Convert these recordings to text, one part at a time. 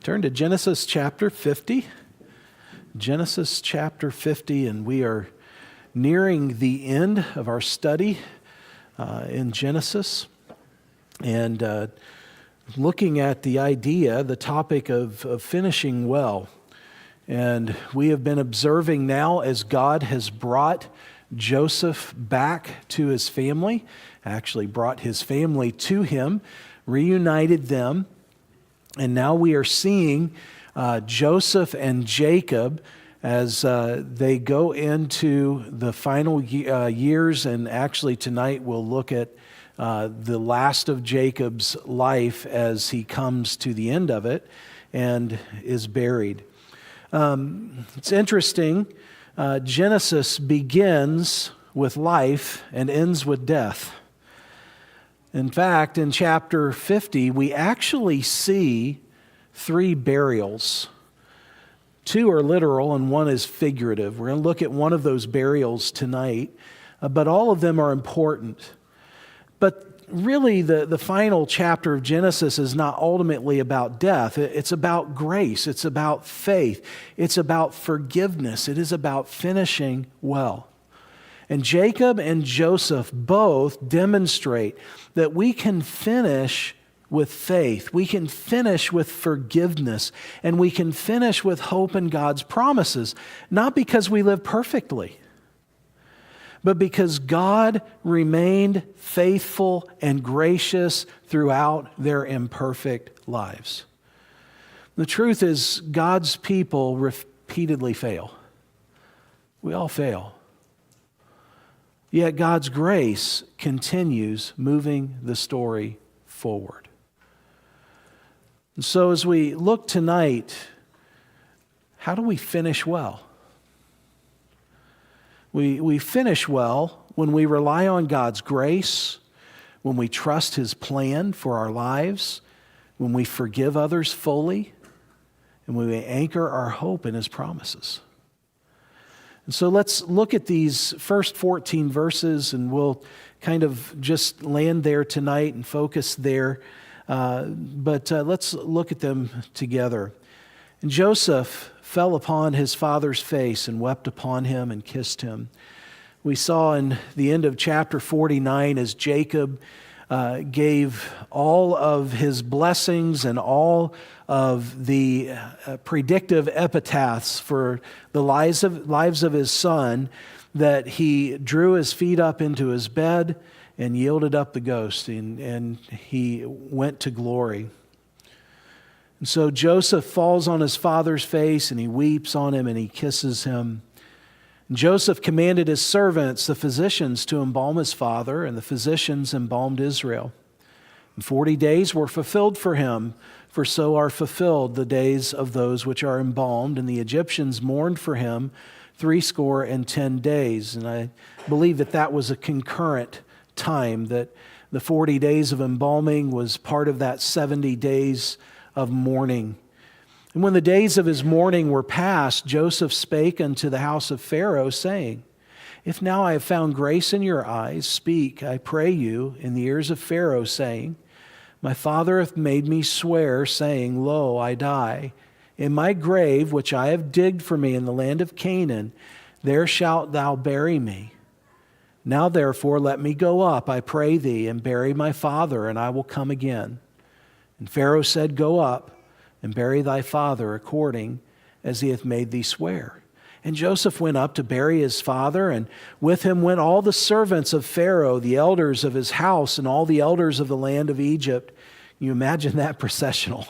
Turn to Genesis chapter 50. Genesis chapter 50, and we are nearing the end of our study in Genesis. And looking at the topic of finishing well. And we have been observing now as God has brought Joseph back to his family, actually brought his family to him, reunited them. And now we are seeing Joseph and Jacob as they go into the final years. And actually tonight we'll look at the last of Jacob's life as he comes to the end of it and is buried. It's interesting. Genesis begins with life and ends with death. In fact, in chapter 50, we actually see 3 burials. 2 are literal and 1 is figurative. We're going to look at one of those burials tonight, but all of them are important. But really, the final chapter of Genesis is not ultimately about death. It's about grace. It's about faith. It's about forgiveness. It is about finishing well. And Jacob and Joseph both demonstrate that we can finish with faith. We can finish with forgiveness. And we can finish with hope in God's promises. Not because we live perfectly, but because God remained faithful and gracious throughout their imperfect lives. The truth is, God's people repeatedly fail. We all fail. Yet God's grace continues moving the story forward. And so as we look tonight, how do we finish well? We finish well when we rely on God's grace, when we trust His plan for our lives, when we forgive others fully, and when we anchor our hope in His promises. And so let's look at these first 14 verses, and we'll kind of just land there tonight and focus there. But let's look at them together. And Joseph fell upon his father's face and wept upon him and kissed him. We saw in the end of chapter 49 as Jacob gave all of his blessings and all of the predictive epitaphs for the lives of his son, that he drew his feet up into his bed and yielded up the ghost, and he went to glory. And so Joseph falls on his father's face and he weeps on him and he kisses him. And Joseph commanded his servants, the physicians, to embalm his father, and the physicians embalmed Israel. And 40 days were fulfilled for him, for so are fulfilled the days of those which are embalmed. And the Egyptians mourned for him 70 days. And I believe that was a concurrent time, that the 40 days of embalming was part of that 70 days of mourning. And when the days of his mourning were past, Joseph spake unto the house of Pharaoh, saying, If now I have found grace in your eyes, speak, I pray you, in the ears of Pharaoh, saying, My father hath made me swear, saying, Lo, I die. In my grave, which I have digged for me in the land of Canaan, there shalt thou bury me. Now therefore let me go up, I pray thee, and bury my father, and I will come again. And Pharaoh said, Go up, and bury thy father according as he hath made thee swear. And Joseph went up to bury his father, and with him went all the servants of Pharaoh, the elders of his house, and all the elders of the land of Egypt. Can you imagine that processional?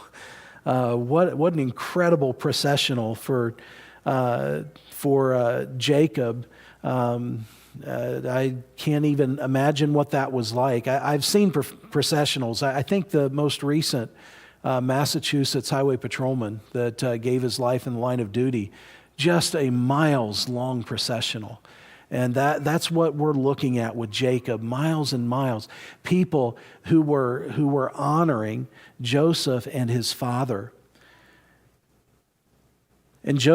What an incredible processional for Jacob. I can't even imagine what that was like. I've seen processionals. I think the most recent Massachusetts highway patrolman that gave his life in the line of duty, just a miles-long processional. And that's what we're looking at with Jacob, miles and miles. People who were honoring Joseph and his father. And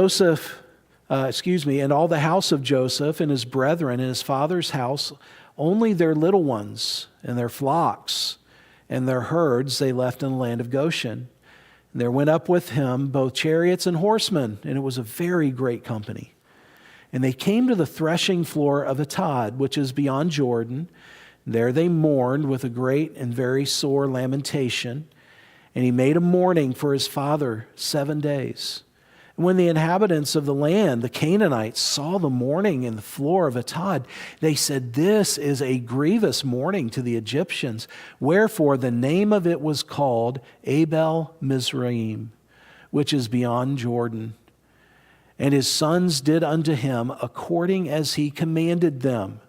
and all the house of Joseph and his brethren and his father's house, only their little ones and their flocks and their herds they left in the land of Goshen. There went up with him both chariots and horsemen, and it was a very great company. And they came to the threshing floor of Atad, which is beyond Jordan. There they mourned with a great and very sore lamentation. And he made a mourning for his father 7 days. And when the inhabitants of the land, the Canaanites, saw the mourning in the floor of Atad, they said, "This is a grievous mourning to the Egyptians." Wherefore the name of it was called Abel Mizraim, which is beyond Jordan. And his sons did unto him according as he commanded them.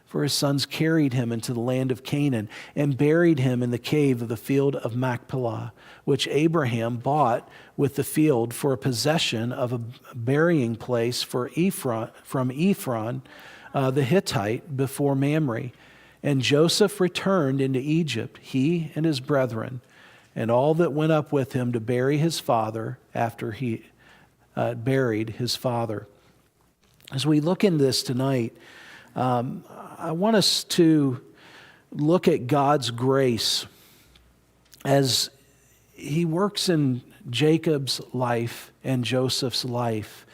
For his sons carried him into the land of Canaan and buried him in the cave of the field of Machpelah, which Abraham bought with the field for a possession of a burying place for Ephron, from Ephron the Hittite before Mamre. And Joseph returned into Egypt, he and his brethren, and all that went up with him to bury his father after he buried his father. As we look into this tonight, I want us to look at God's grace as he works in Jacob's life and Joseph's life.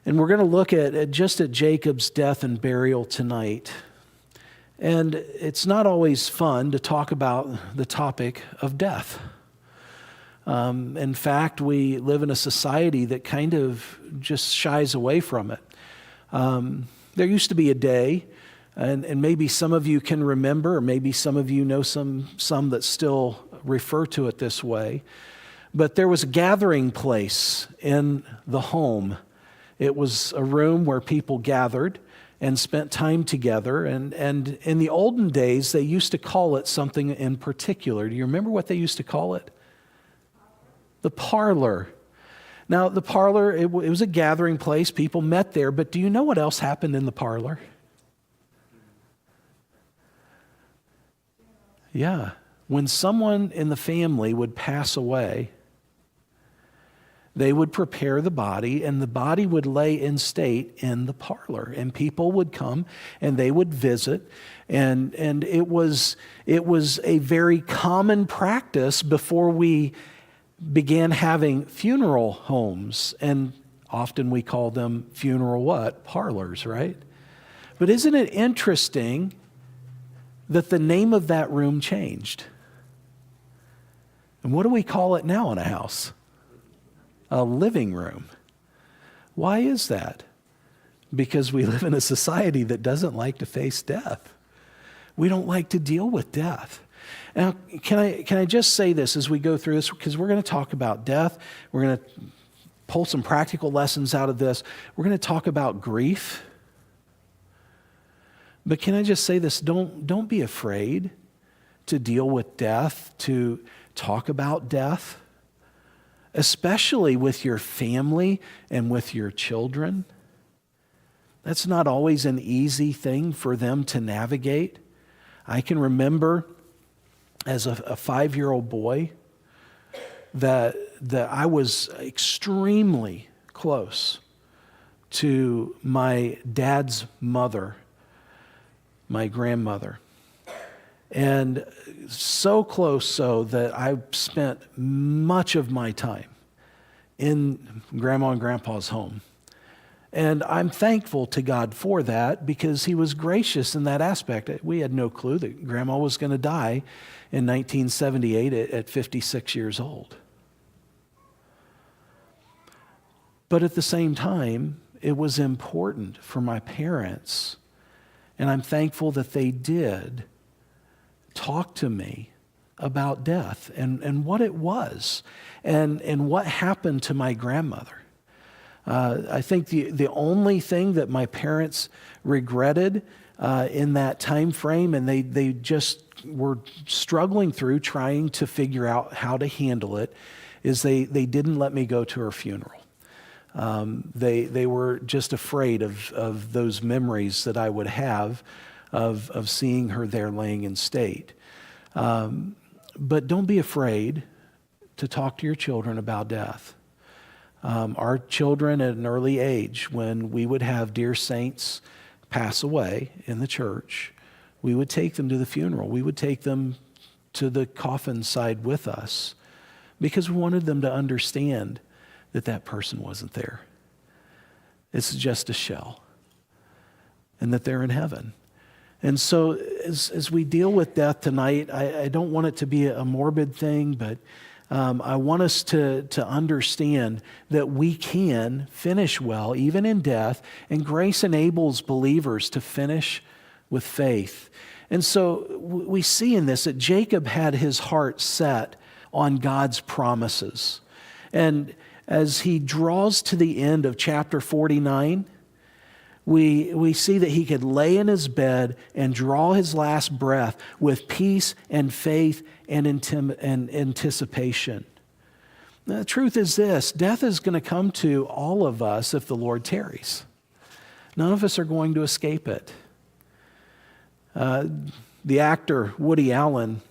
And we're going to look at Jacob's death and burial tonight. And it's not always fun to talk about the topic of death. In fact, we live in a society that kind of just shies away from it. There used to be a day, and maybe some of you can remember, or maybe some of you know some that still refer to it this way, but there was a gathering place in the home. It was a room where people gathered and spent time together, and in the olden days, they used to call it something in particular. Do you remember what they used to call it? The parlor. Now, the parlor, it was a gathering place. People met there. But do you know what else happened in the parlor? Yeah. When someone in the family would pass away, they would prepare the body, and the body would lay in state in the parlor. And people would come, and they would visit. And it was a very common practice before we began having funeral homes, and often we call them funeral what? Parlors, right? But isn't it interesting that the name of that room changed? And what do we call it now in a house? A living room. Why is that? Because we live in a society that doesn't like to face death. We don't like to deal with death. Now, can I just say this as we go through this, because we're going to talk about death. We're going to pull some practical lessons out of this. We're going to talk about grief. But can I just say this? Don't be afraid to deal with death, to talk about death, especially with your family and with your children. That's not always an easy thing for them to navigate. I can remember as a 5-year-old boy that I was extremely close to my dad's mother, my grandmother. And so close so that I spent much of my time in Grandma and Grandpa's home. And I'm thankful to God for that, because he was gracious in that aspect. We had no clue that Grandma was going to die in 1978 at 56 years old. But at the same time, it was important for my parents, and I'm thankful that they did talk to me about death and what it was and what happened to my grandmother. I think the only thing that my parents regretted in that time frame, and they just were struggling through trying to figure out how to handle it, is they didn't let me go to her funeral. They were just afraid of those memories that I would have of seeing her there laying in state. But don't be afraid to talk to your children about death. Our children at an early age, when we would have dear saints pass away in the church, we would take them to the funeral. We would take them to the coffin side with us. because we wanted them to understand that that person wasn't there. It's just a shell, and that they're in heaven. And so as we deal with death tonight, I don't want it to be a morbid thing, but I want us to understand that we can finish well, even in death, and grace enables believers to finish with faith. And so we see in this that Jacob had his heart set on God's promises. And as he draws to the end of chapter 49, we see that he could lay in his bed and draw his last breath with peace and faith and anticipation. The truth is this: death is going to come to all of us if the Lord tarries. None of us are going to escape it. The actor Woody Allen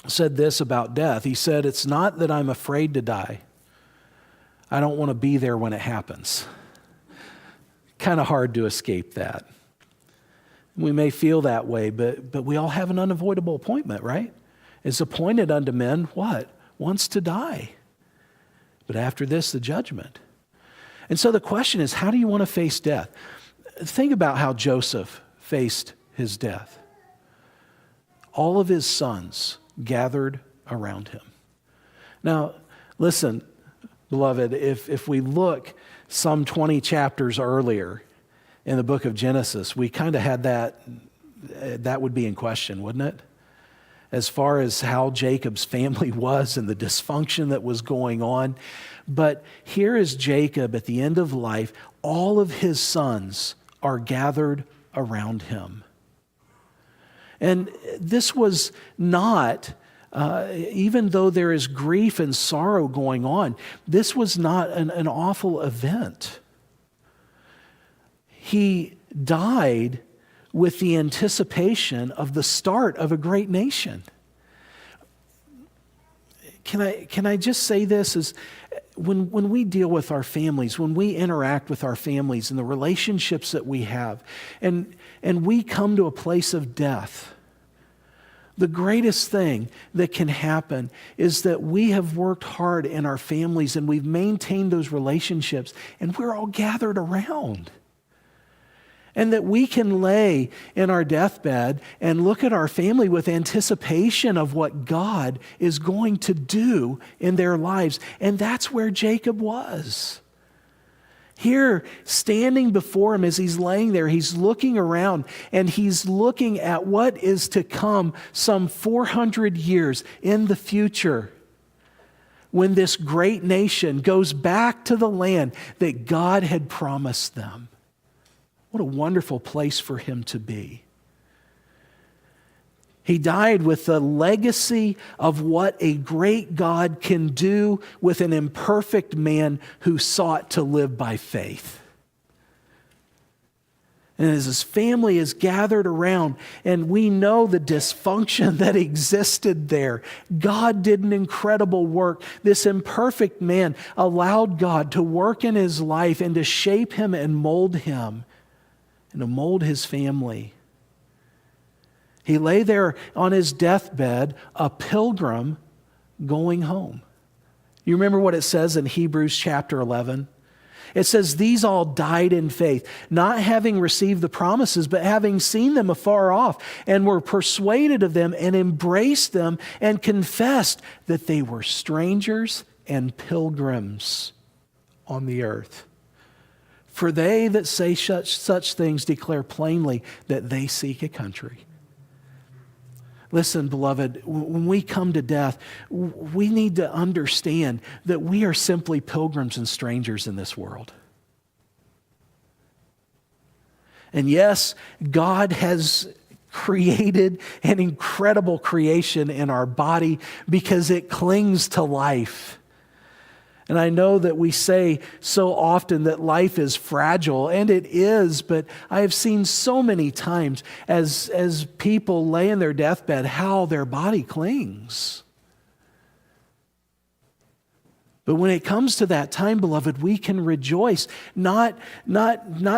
said this about death. He said, "It's not that I'm afraid to die. I don't want to be there when it happens." Kind of hard to escape that. We may feel that way, but we all have an unavoidable appointment, right? It's appointed unto men, what? Once to die. But after this, the judgment. And so the question is, how do you want to face death? Think about how Joseph faced his death. All of his sons gathered around him. Now, listen, beloved, if we look some 20 chapters earlier in the book of Genesis, we kind of had that would be in question, wouldn't it? As far as how Jacob's family was and the dysfunction that was going on. But here is Jacob at the end of life. All of his sons are gathered around him. And this was not, even though there is grief and sorrow going on, this was not an awful event. He died with the anticipation of the start of a great nation. Can I just say this? Is when we deal with our families, when we interact with our families and the relationships that we have, and we come to a place of death, the greatest thing that can happen is that we have worked hard in our families and we've maintained those relationships and we're all gathered around. And that we can lay in our deathbed and look at our family with anticipation of what God is going to do in their lives. And that's where Jacob was. Here, standing before him as he's laying there, he's looking around and he's looking at what is to come some 400 years in the future, when this great nation goes back to the land that God had promised them. What a wonderful place for him to be. He died with the legacy of what a great God can do with an imperfect man who sought to live by faith. And as his family is gathered around, and we know the dysfunction that existed there, God did an incredible work. This imperfect man allowed God to work in his life and to shape him and mold him and to mold his family. He lay there on his deathbed, a pilgrim going home. You remember what it says in Hebrews chapter 11? It says, "These all died in faith, not having received the promises, but having seen them afar off, and were persuaded of them, and embraced them, and confessed that they were strangers and pilgrims on the earth. For they that say such things declare plainly that they seek a country." Listen, beloved, when we come to death, we need to understand that we are simply pilgrims and strangers in this world. And yes, God has created an incredible creation in our body because it clings to life. And I know that we say so often that life is fragile, and it is, but I have seen so many times as people lay in their deathbed how their body clings. But when it comes to that time, beloved, we can rejoice, not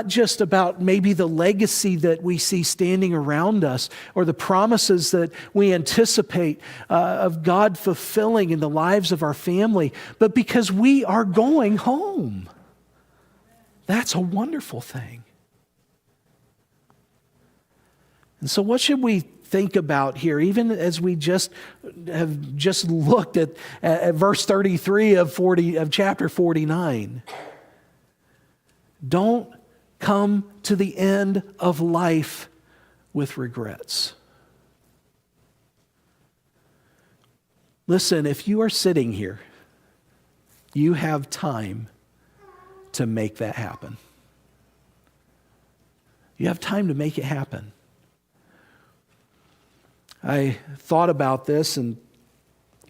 just about maybe the legacy that we see standing around us or the promises that we anticipate of God fulfilling in the lives of our family, but because we are going home. That's a wonderful thing. And so what should we think about here, even as we have just looked at verse 33 of chapter 49? Don't come to the end of life with regrets. Listen, if you are sitting here, you have time to make that happen. You have time to make it happen. I thought about this, and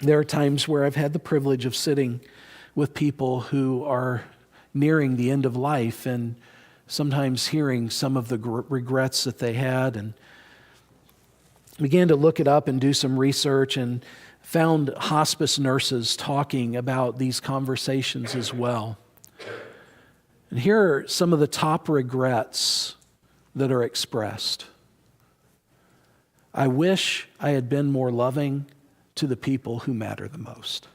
there are times where I've had the privilege of sitting with people who are nearing the end of life and sometimes hearing some of the regrets that they had, and began to look it up and do some research and found hospice nurses talking about these conversations as well. And here are some of the top regrets that are expressed. I wish I had been more loving to the people who matter the most.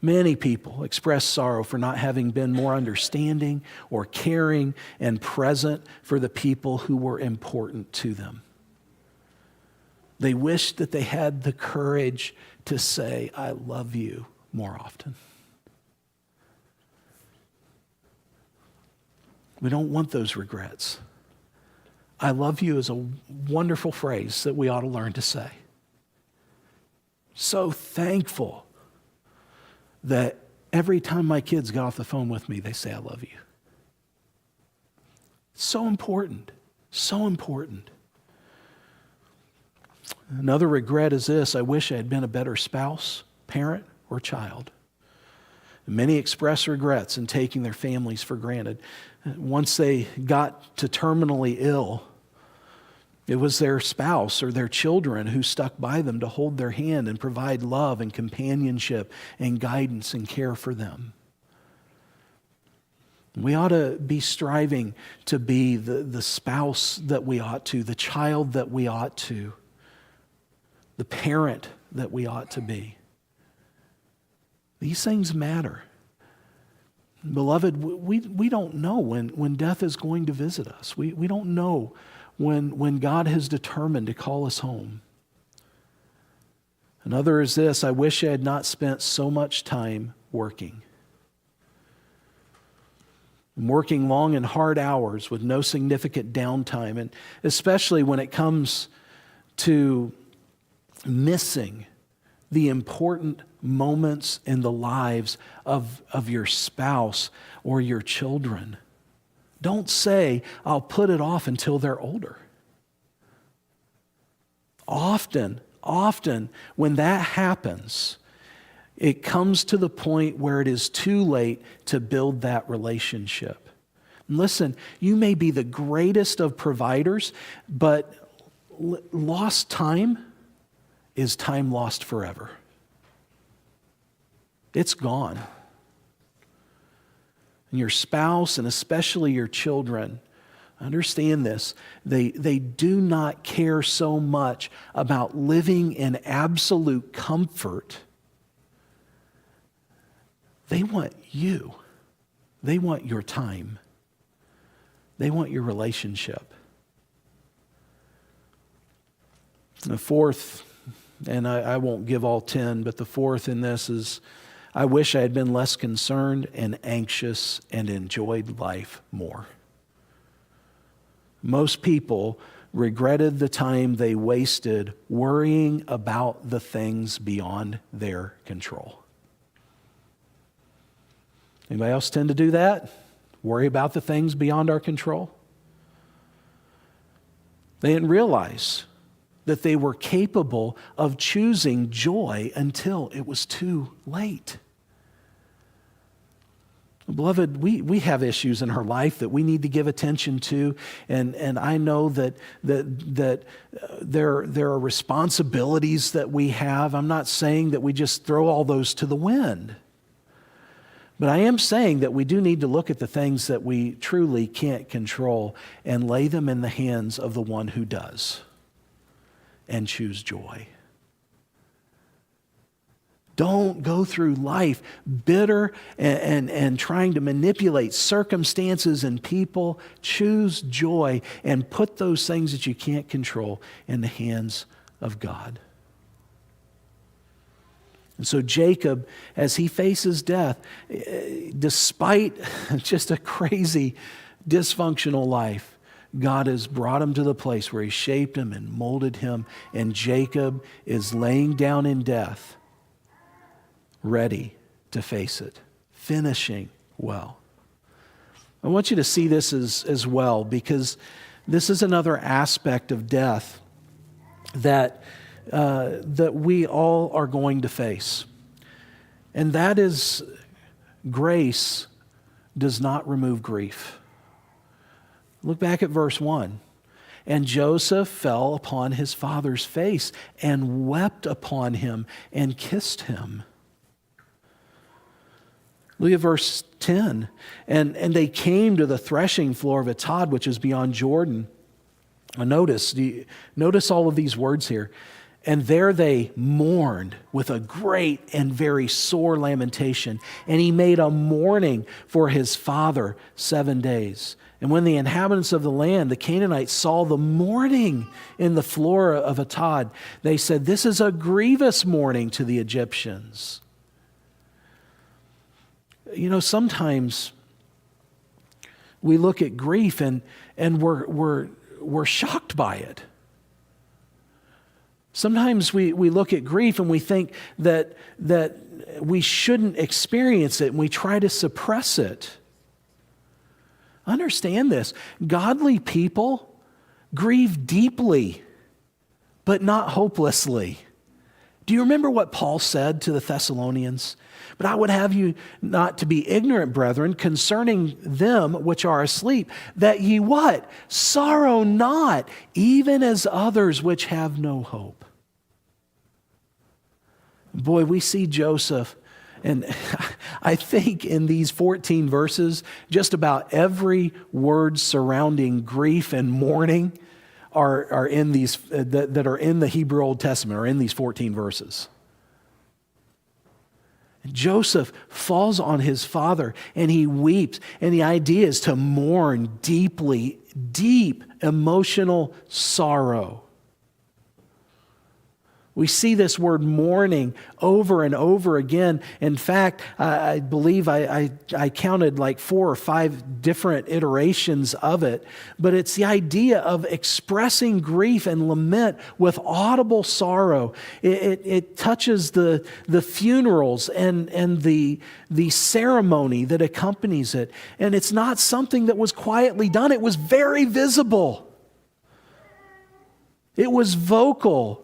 Many people express sorrow for not having been more understanding or caring and present for the people who were important to them. They wish that they had the courage to say, I love you, more often. We don't want those regrets. I love you is a wonderful phrase that we ought to learn to say. So thankful that every time my kids get off the phone with me, they say, I love you. So important, so important. Another regret is this: I wish I had been a better spouse, parent, or child. Many express regrets in taking their families for granted. Once they got to terminally ill, it was their spouse or their children who stuck by them to hold their hand and provide love and companionship and guidance and care for them. We ought to be striving to be the spouse that we ought to, the child that we ought to, the parent that we ought to be. These things matter. Beloved, we don't know when death is going to visit us. We don't know when God has determined to call us home. Another is this: I wish I had not spent so much time working. Working long and hard hours with no significant downtime, and especially when it comes to missing the important moments in the lives of your spouse or your children. Don't say, I'll put it off until they're older. Often, when that happens, it comes to the point where it is too late to build that relationship. And listen, you may be the greatest of providers, but lost time is time lost forever. It's gone. And your spouse, and especially your children, understand this, they do not care so much about living in absolute comfort. They want you. They want your time. They want your relationship. The fourth, and I won't give all 10, but the fourth in this is, I wish I had been less concerned and anxious and enjoyed life more. Most people regretted the time they wasted worrying about the things beyond their control. Anybody else tend to do that? Worry about the things beyond our control? They didn't realize that they were capable of choosing joy until it was too late. Beloved, we have issues in our life that we need to give attention to, and I know that there are responsibilities that we have. I'm not saying that we just throw all those to the wind, but I am saying that we do need to look at the things that we truly can't control and lay them in the hands of the one who does, and choose joy. Don't go through life bitter and trying to manipulate circumstances and people. Choose joy and put those things that you can't control in the hands of God. And so Jacob, as he faces death, despite just a crazy, dysfunctional life, God has brought him to the place where he shaped him and molded him, and Jacob is laying down in death, ready to face it, finishing well. I want you to see this as well, because this is another aspect of death that we all are going to face. And that is, grace does not remove grief. Look back at verse 1. And Joseph fell upon his father's face and wept upon him and kissed him. Look at verse 10. And they came to the threshing floor of Atad, which is beyond Jordan. Notice all of these words here. And there they mourned with a great and very sore lamentation. And he made a mourning for his father 7 days. And when the inhabitants of the land, the Canaanites, saw the mourning in the floor of Atad, they said, "This is a grievous mourning to the Egyptians." You know, sometimes we look at grief and we're shocked by it. Sometimes we look at grief and we think that we shouldn't experience it, and we try to suppress it. Understand this. Godly people grieve deeply, but not hopelessly. Do you remember what Paul said to the Thessalonians? "But I would have you not to be ignorant, brethren, concerning them which are asleep, that ye" what? "Sorrow not, even as others which have no hope." Boy, we see Joseph, and I think in these 14 verses, just about every word surrounding grief and mourning are in these that are in the Hebrew Old Testament, are in these 14 verses. Joseph falls on his father and he weeps, and the idea is to mourn deeply, deep emotional sorrow. We see this word mourning over and over again. In fact, I believe I counted like 4 or 5 different iterations of it. But it's the idea of expressing grief and lament with audible sorrow. It touches the funerals and the ceremony that accompanies it. And it's not something that was quietly done. It was very visible. It was vocal.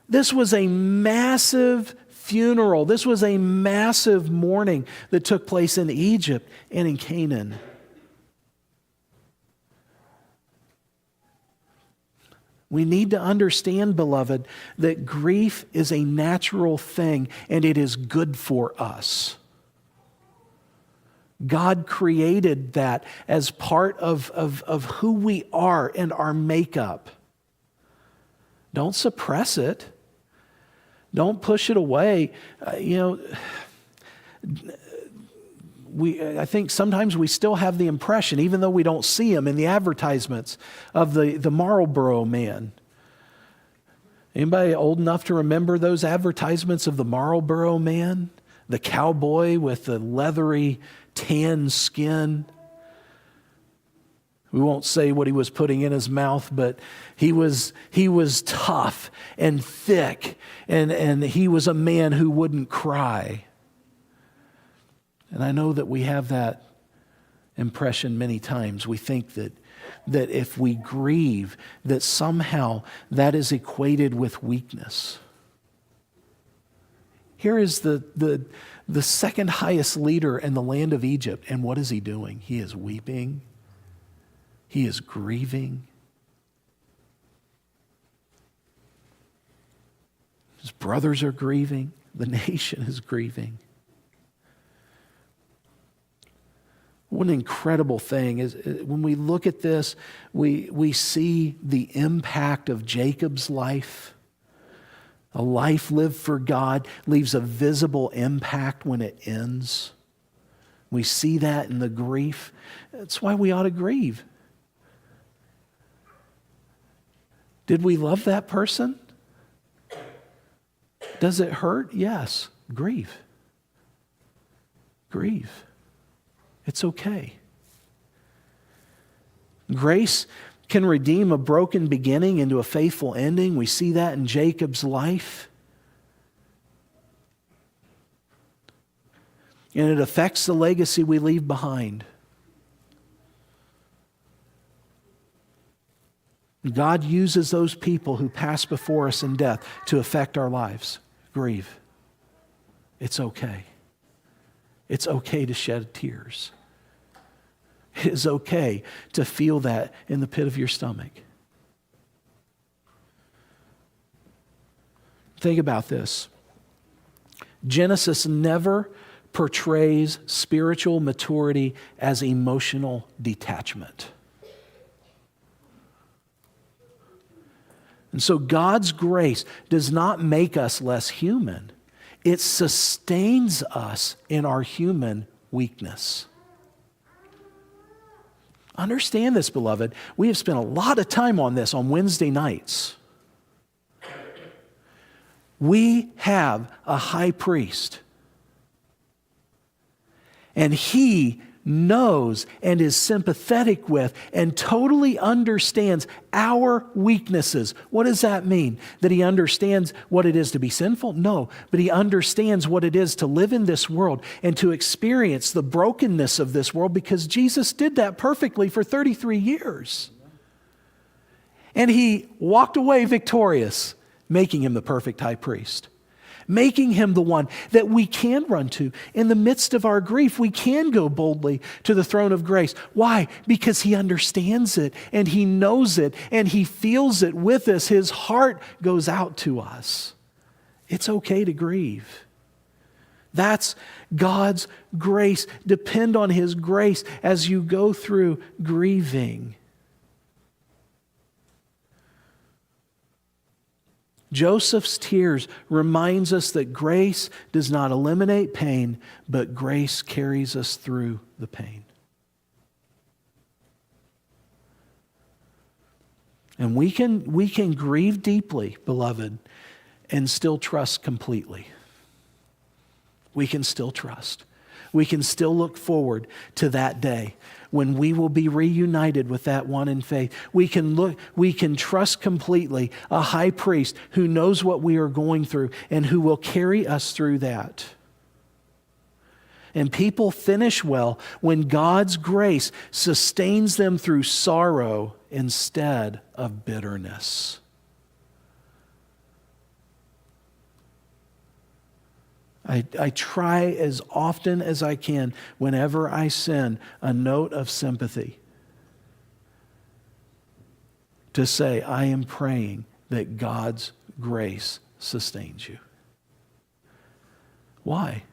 This was a massive funeral. This was a massive mourning that took place in Egypt and in Canaan. We need to understand, beloved, that grief is a natural thing and it is good for us. God created that as part of who we are and our makeup. Don't suppress it. Don't push it away. I think sometimes we still have the impression, even though we don't see him in the advertisements, of the Marlboro Man. Anybody old enough to remember those advertisements of the Marlboro Man? The cowboy with the leathery tan skin. We won't say what he was putting in his mouth, but he was tough and thick, and he was a man who wouldn't cry. And I know that we have that impression many times. We think that if we grieve, that somehow that is equated with weakness. Here is the second highest leader in the land of Egypt. And what is he doing? He is weeping. He is grieving. His brothers are grieving. The nation is grieving. What an incredible thing is when we look at this, we see the impact of Jacob's life. A life lived for God leaves a visible impact when it ends. We see that in the grief. That's why we ought to grieve. Did we love that person? Does it hurt? Yes. Grieve. Grieve. It's okay. Grace can redeem a broken beginning into a faithful ending. We see that in Jacob's life. And it affects the legacy we leave behind. God uses those people who pass before us in death to affect our lives. Grieve. It's okay. It's okay to shed tears. It is okay to feel that in the pit of your stomach. Think about this. Genesis never portrays spiritual maturity as emotional detachment. And so God's grace does not make us less human. It sustains us in our human weakness. Understand this, beloved. We have spent a lot of time on this on Wednesday nights. We have a high priest, and he knows and is sympathetic with and totally understands our weaknesses. What does that mean? That he understands what it is to be sinful? No, but he understands what it is to live in this world and to experience the brokenness of this world, because Jesus did that perfectly for 33 years. And he walked away victorious, making him the perfect high priest. Making him the one that we can run to. In the midst of our grief, we can go boldly to the throne of grace. Why? Because he understands it, and he knows it, and he feels it with us. His heart goes out to us. It's okay to grieve. That's God's grace. Depend on his grace as you go through grieving. Joseph's tears reminds us that grace does not eliminate pain, but grace carries us through the pain. And we can grieve deeply, beloved, and still trust completely. We can still trust. We can still look forward to that day when we will be reunited with that one in faith. We can trust completely a high priest who knows what we are going through and who will carry us through that. And people finish well when God's grace sustains them through sorrow instead of bitterness. I try as often as I can, whenever I send a note of sympathy, to say, I am praying that God's grace sustains you. Why?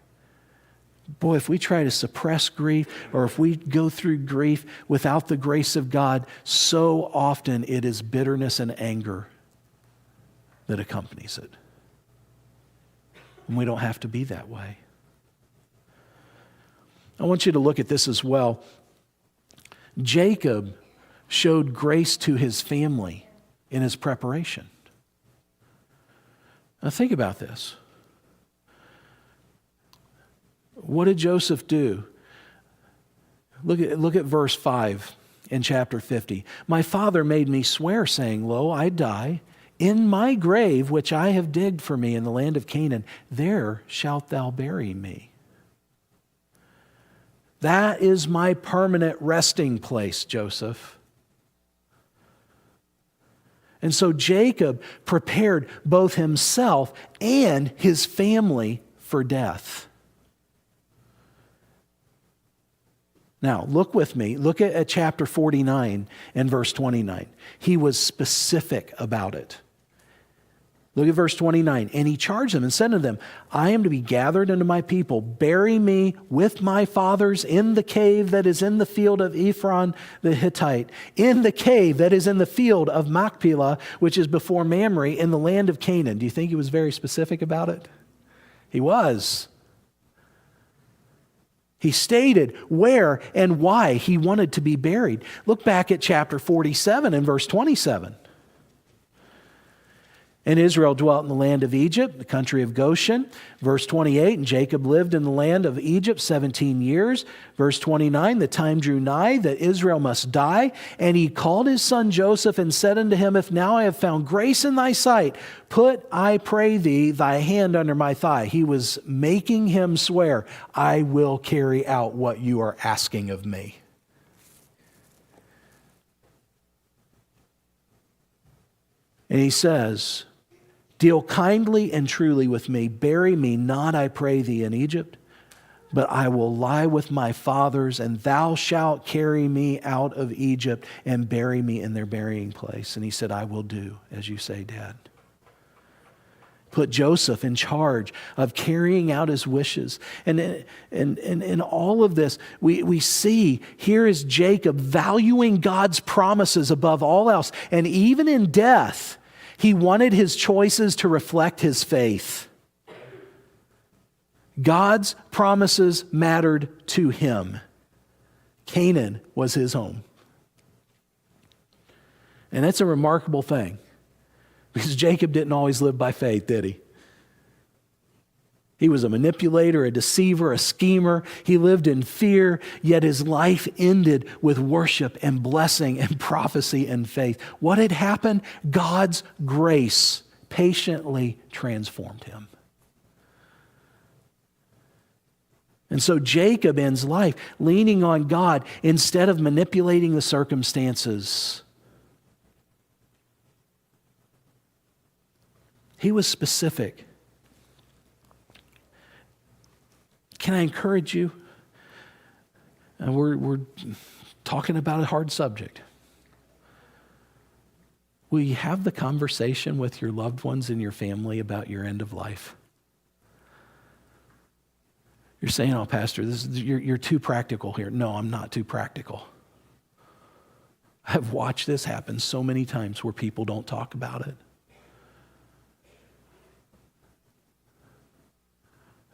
Boy, if we try to suppress grief, or if we go through grief without the grace of God, so often it is bitterness and anger that accompanies it. And we don't have to be that way. I want you to look at this as well. Jacob showed grace to his family in his preparation. Now think about this. What did Joseph do? Look at verse 5 in chapter 50. My father made me swear, saying, Lo, I die. In my grave, which I have digged for me in the land of Canaan, there shalt thou bury me. That is my permanent resting place, Joseph. And so Jacob prepared both himself and his family for death. Now, look with me. Look at chapter 49 and verse 29. He was specific about it. Look at verse 29. And he charged them and said to them, I am to be gathered unto my people. Bury me with my fathers in the cave that is in the field of Ephron the Hittite, in the cave that is in the field of Machpelah, which is before Mamre, in the land of Canaan. Do you think he was very specific about it? He was. He stated where and why he wanted to be buried. Look back at chapter 47 and verse 27. And Israel dwelt in the land of Egypt, the country of Goshen. Verse 28, and Jacob lived in the land of Egypt 17 years. Verse 29, the time drew nigh that Israel must die. And he called his son Joseph and said unto him, If now I have found grace in thy sight, put, I pray thee, thy hand under my thigh. He was making him swear, I will carry out what you are asking of me. And he says, Deal kindly and truly with me. Bury me not, I pray thee, in Egypt, but I will lie with my fathers, and thou shalt carry me out of Egypt and bury me in their burying place. And he said, I will do as you say, Dad. Put Joseph in charge of carrying out his wishes. And in all of this, we see here is Jacob valuing God's promises above all else. And even in death, he wanted his choices to reflect his faith. God's promises mattered to him. Canaan was his home. And that's a remarkable thing, because Jacob didn't always live by faith, did he? He was a manipulator, a deceiver, a schemer. He lived in fear, yet his life ended with worship and blessing and prophecy and faith. What had happened? God's grace patiently transformed him. And so Jacob ends life leaning on God instead of manipulating the circumstances. He was specific. Can I encourage you? We're talking about a hard subject. Will you have the conversation with your loved ones and your family about your end of life? You're saying, oh, Pastor, you're too practical here. No, I'm not too practical. I've watched this happen so many times where people don't talk about it.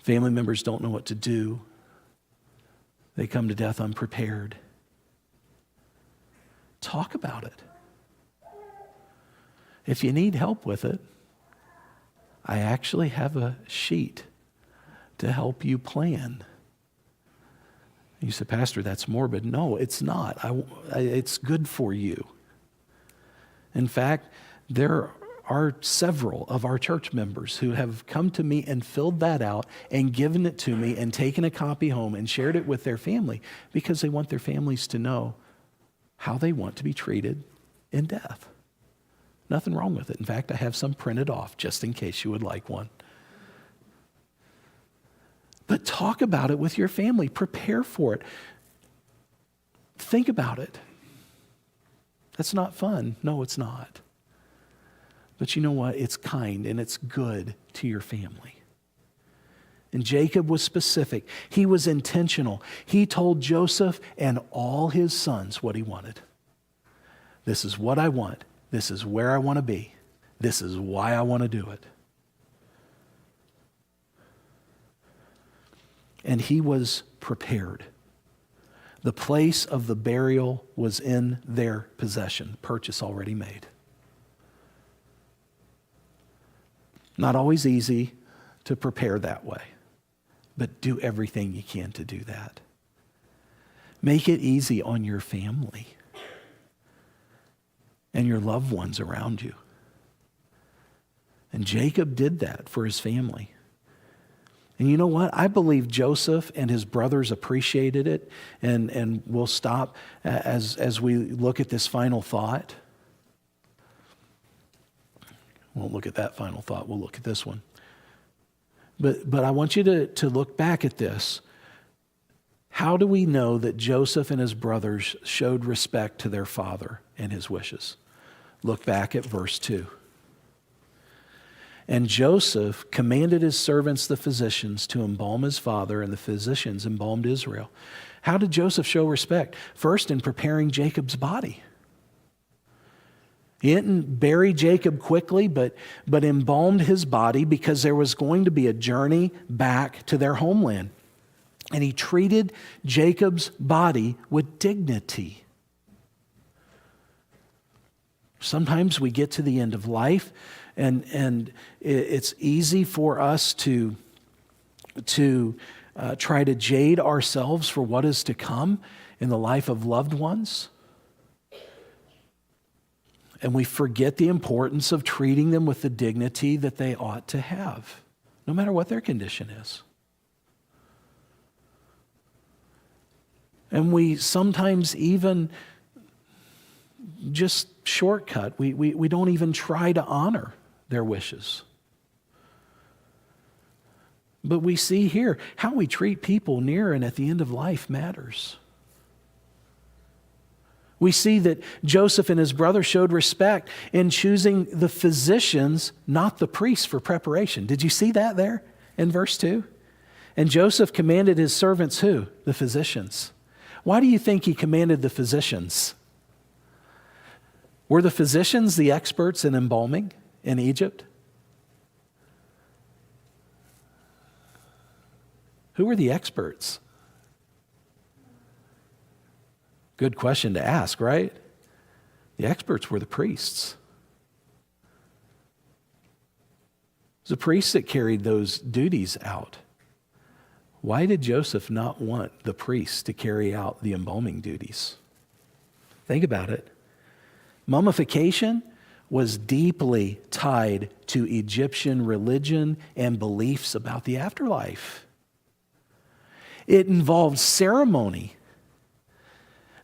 Family members don't know what to do. They come to death unprepared. Talk about it. If you need help with it, I actually have a sheet to help you plan. You say, Pastor, that's morbid. No, it's not. It's good for you. In fact, there are several of our church members who have come to me and filled that out and given it to me and taken a copy home and shared it with their family because they want their families to know how they want to be treated in death. Nothing wrong with it. In fact, I have some printed off just in case you would like one. But talk about it with your family. Prepare for it. Think about it. That's not fun. No, it's not. But you know what? It's kind and it's good to your family. And Jacob was specific. He was intentional. He told Joseph and all his sons what he wanted. This is what I want. This is where I want to be. This is why I want to do it. And he was prepared. The place of the burial was in their possession, purchase already made. Not always easy to prepare that way, but do everything you can to do that. Make it easy on your family and your loved ones around you. And Jacob did that for his family. And you know what? I believe Joseph and his brothers appreciated it, and we'll stop as we look at this final thought. Won't look at that final thought. We'll look at this one. But I want you to look back at this. How do we know that Joseph and his brothers showed respect to their father and his wishes? Look back at verse 2. And Joseph commanded his servants, the physicians, to embalm his father, and the physicians embalmed Israel. How did Joseph show respect? First, in preparing Jacob's body. He didn't bury Jacob quickly, but embalmed his body because there was going to be a journey back to their homeland. And he treated Jacob's body with dignity. Sometimes we get to the end of life, and it's easy for us to try to jade ourselves for what is to come in the life of loved ones. And we forget the importance of treating them with the dignity that they ought to have, no matter what their condition is. And we sometimes even just shortcut. We don't even try to honor their wishes. But we see here how we treat people near and at the end of life matters. We see that Joseph and his brother showed respect in choosing the physicians, not the priests, for preparation. Did you see that there in verse 2? And Joseph commanded his servants who? The physicians. Why do you think he commanded the physicians? Were the physicians the experts in embalming in Egypt? Who were the experts? Good question to ask, right? The experts were the priests. It was the priests that carried those duties out. Why did Joseph not want the priests to carry out the embalming duties? Think about it. Mummification was deeply tied to Egyptian religion and beliefs about the afterlife. It involved ceremony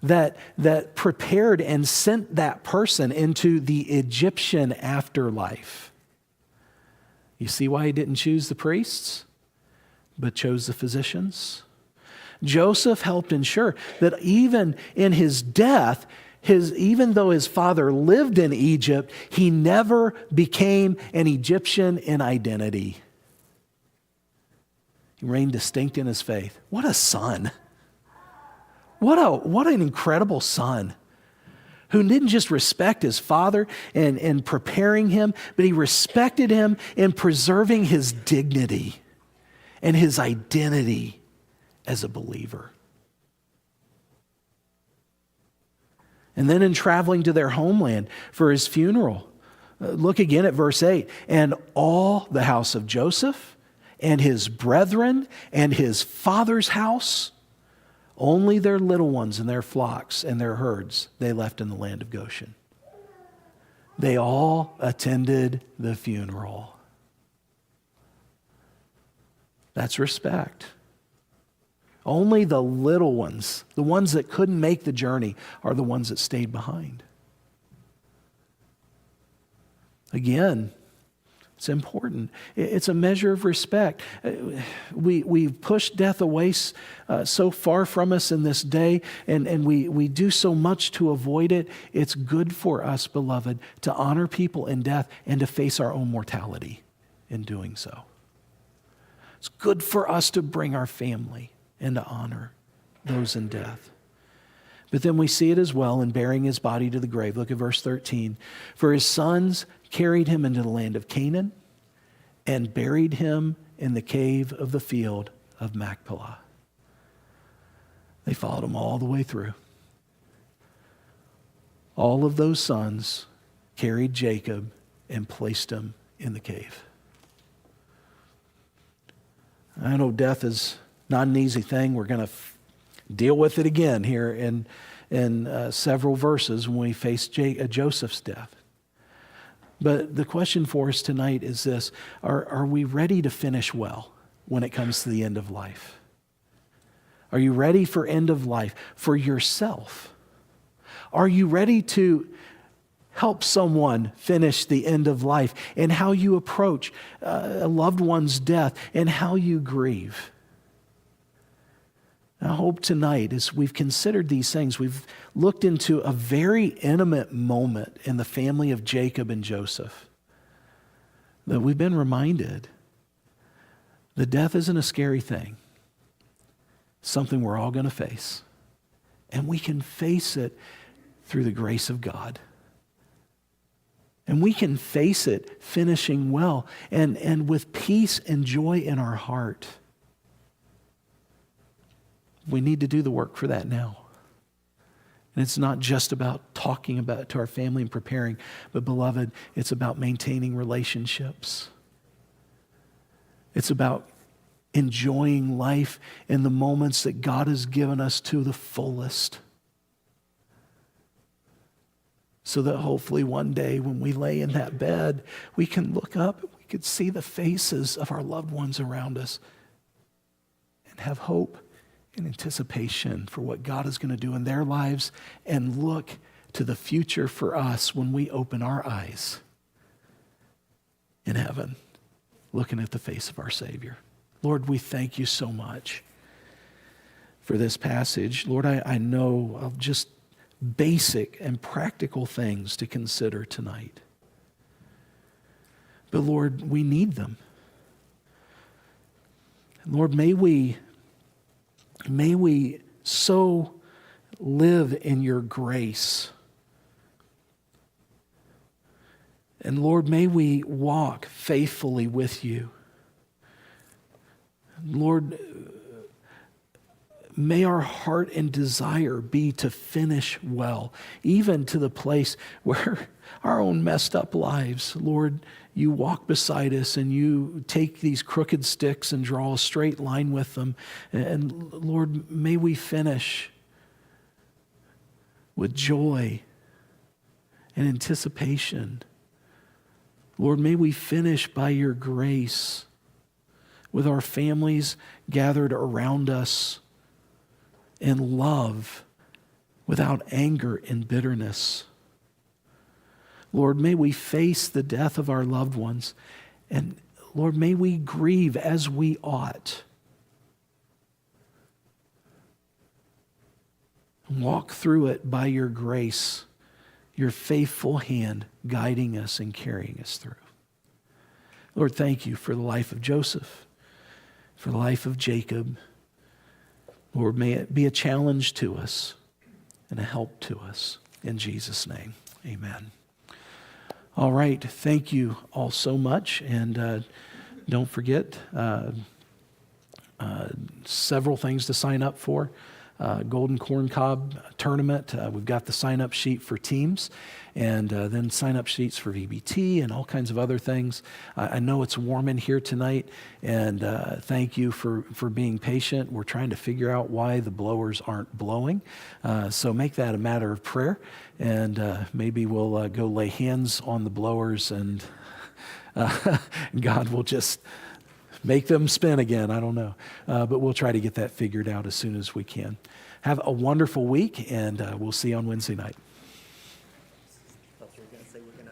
that prepared and sent that person into the Egyptian afterlife. You see why he didn't choose the priests, but chose the physicians? Joseph helped ensure that even in his death, even though his father lived in Egypt, he never became an Egyptian in identity. He remained distinct in his faith. What a son. What an incredible son who didn't just respect his father and preparing him, but he respected him in preserving his dignity and his identity as a believer. And then in traveling to their homeland for his funeral, look again at verse 8. And all the house of Joseph and his brethren and his father's house, only their little ones and their flocks and their herds they left in the land of Goshen. They all attended the funeral. That's respect. Only the little ones, the ones that couldn't make the journey, are the ones that stayed behind. Again, it's important. It's a measure of respect. We've pushed death away so far from us in this day, and we do so much to avoid it. It's good for us, beloved, to honor people in death and to face our own mortality in doing so. It's good for us to bring our family and to honor those in death. But then we see it as well in bearing his body to the grave. Look at verse 13. For his sons carried him into the land of Canaan and buried him in the cave of the field of Machpelah. They followed him all the way through. All of those sons carried Jacob and placed him in the cave. I know death is not an easy thing. We're going to deal with it again here in several verses when we face Joseph's death. But the question for us tonight is this: are we ready to finish well when it comes to the end of life? Are you ready for end of life for yourself? Are you ready to help someone finish the end of life, and how you approach a loved one's death, and how you grieve. I hope tonight, as we've considered these things, we've looked into a very intimate moment in the family of Jacob and Joseph, that we've been reminded that death isn't a scary thing. It's something we're all going to face. And we can face it through the grace of God. And we can face it finishing well and with peace and joy in our heart. We need to do the work for that now. And it's not just about talking about it to our family and preparing, but beloved, it's about maintaining relationships. It's about enjoying life in the moments that God has given us to the fullest. So that hopefully one day when we lay in that bed, we can look up, we could see the faces of our loved ones around us and have hope and anticipation for what God is going to do in their lives, and look to the future for us when we open our eyes in heaven, looking at the face of our Savior. Lord, we thank you so much for this passage. Lord, I know of just basic and practical things to consider tonight. But Lord, we need them. Lord, may we so live in your grace. And Lord, may we walk faithfully with you. Lord, may our heart and desire be to finish well, even to the place where our own messed up lives, Lord, you walk beside us and you take these crooked sticks and draw a straight line with them. And Lord, may we finish with joy and anticipation. Lord, may we finish by your grace with our families gathered around us in love, without anger and bitterness. Lord, may we face the death of our loved ones, and Lord, may we grieve as we ought. Walk through it by your grace, your faithful hand guiding us and carrying us through. Lord, thank you for the life of Joseph, for the life of Jacob. Lord, may it be a challenge to us and a help to us. In Jesus' name, amen. All right, thank you all so much. And don't forget, several things to sign up for. Golden Corn Cob Tournament. We've got the sign-up sheet for teams, and then sign-up sheets for VBT and all kinds of other things. I know it's warm in here tonight, and thank you for being patient. We're trying to figure out why the blowers aren't blowing, so make that a matter of prayer, and maybe we'll go lay hands on the blowers, and God will just make them spin again. I don't know. But we'll try to get that figured out as soon as we can. Have a wonderful week, and we'll see you on Wednesday night.